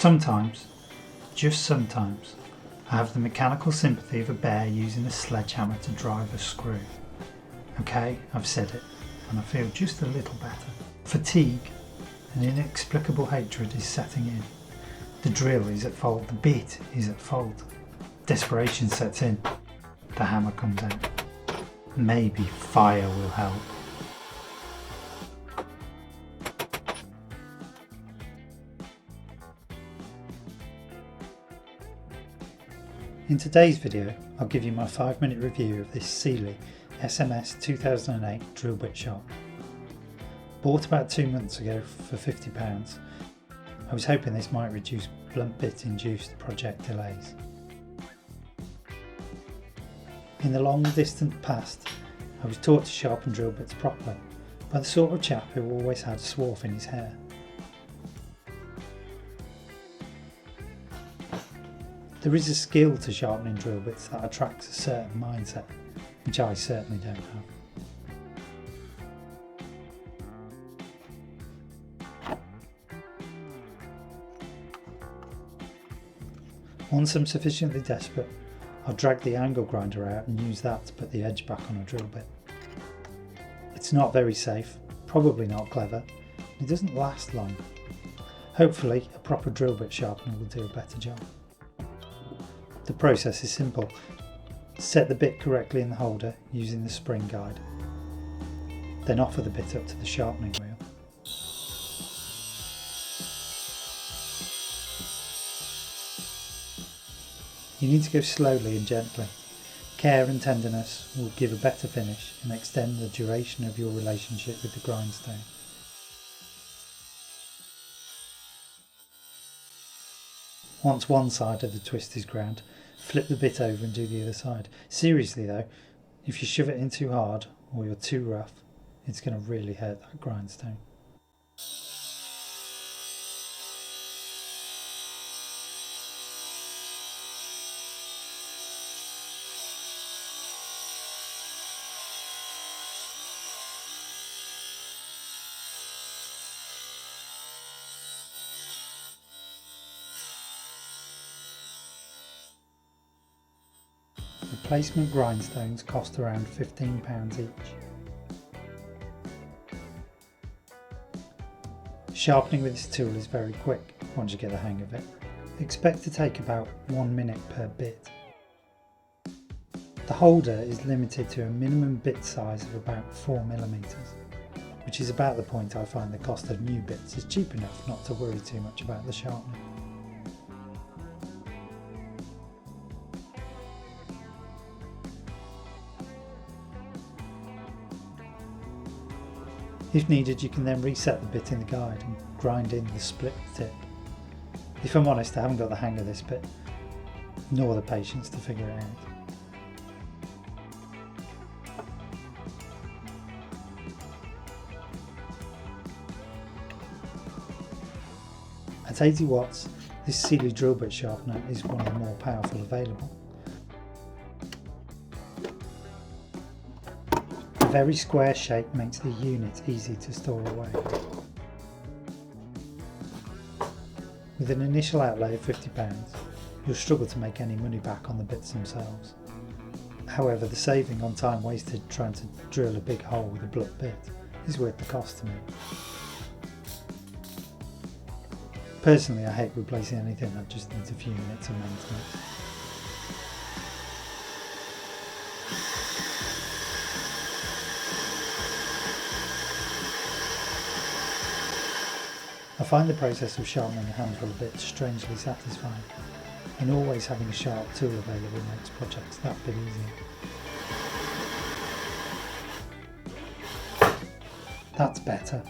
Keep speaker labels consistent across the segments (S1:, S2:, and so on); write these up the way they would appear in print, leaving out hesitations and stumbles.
S1: Sometimes, just sometimes, I have the mechanical sympathy of a bear using a sledgehammer to drive a screw. Okay, I've said it, and I feel just a little better. Fatigue and inexplicable hatred is setting in. The drill is at fault, the bit is at fault. Desperation sets in. The hammer comes out. Maybe fire will help. In today's video, I'll give you my 5-minute review of this Sealey SMS2008 drill bit sharpener. Bought about 2 months ago for £50, I was hoping this might reduce blunt bit induced project delays. In the long distant past, I was taught to sharpen drill bits properly by the sort of chap who always had a swarf in his hair. There is a skill to sharpening drill bits that attracts a certain mindset, which I certainly don't have. Once I'm sufficiently desperate, I'll drag the angle grinder out and use that to put the edge back on a drill bit. It's not very safe, probably not clever, and it doesn't last long. Hopefully a proper drill bit sharpener will do a better job. The process is simple. Set the bit correctly in the holder using the spring guide. Then offer the bit up to the sharpening wheel. You need to go slowly and gently. Care and tenderness will give a better finish and extend the duration of your relationship with the grindstone. Once one side of the twist is ground, flip the bit over and do the other side. Seriously though, if you shove it in too hard or you're too rough, it's going to really hurt that grindstone. Replacement grindstones cost around £15 each. Sharpening with this tool is very quick once you get the hang of it. Expect to take about 1 minute per bit. The holder is limited to a minimum bit size of about 4mm, which is about the point I find the cost of new bits is cheap enough not to worry too much about the sharpening. If needed, you can then reset the bit in the guide and grind in the split tip. If I'm honest, I haven't got the hang of this bit, nor the patience to figure it out. At 80 watts, this Sealey drill bit sharpener is one of the more powerful available. The very square shape makes the unit easy to store away. With an initial outlay of £50, you'll struggle to make any money back on the bits themselves. However, the saving on time wasted trying to drill a big hole with a blunt bit is worth the cost to me. Personally, I hate replacing anything that just needs a few minutes of maintenance. I find the process of sharpening a handful of bits strangely satisfying, and always having a sharp tool available makes projects that bit easier. That's better.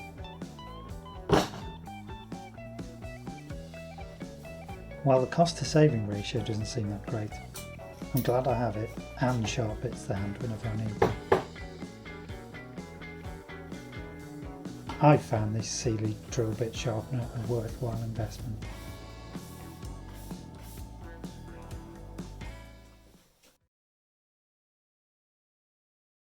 S1: While the cost to saving ratio doesn't seem that great, I'm glad I have it and sharp bits to hand whenever I need them. I've found this Sealey drill bit sharpener a worthwhile investment.